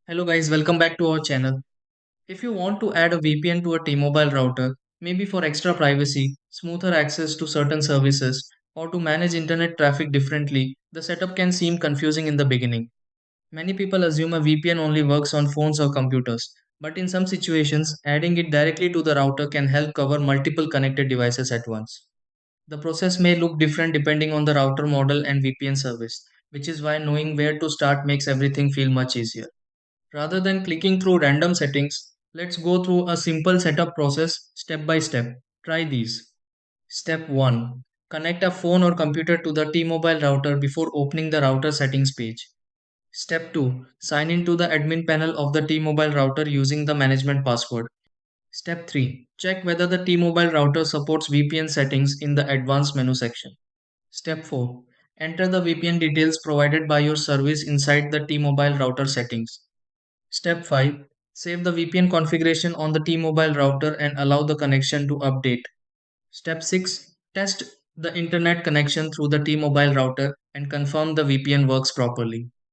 Hello guys, welcome back to our channel. If you want to add a VPN to a T-Mobile router, maybe for extra privacy, smoother access to certain services, or to manage internet traffic differently, the setup can seem confusing in the beginning. Many people assume a VPN only works on phones or computers, but in some situations, adding it directly to the router can help cover multiple connected devices at once. The process may look different depending on the router model and VPN service, which is why knowing where to start makes everything feel much easier. Rather than clicking through random settings, let's go through a simple setup process step by step. Try these. Step 1. Connect a phone or computer to the T-Mobile router before opening the router settings page. Step 2. Sign into the admin panel of the T-Mobile router using the management password. Step 3. Check whether the T-Mobile router supports VPN settings in the advanced menu section. Step 4. Enter the VPN details provided by your service inside the T-Mobile router settings. Step 5. Save the VPN configuration on the T-Mobile router and allow the connection to update. Step 6. Test the internet connection through the T-Mobile router and confirm the VPN works properly.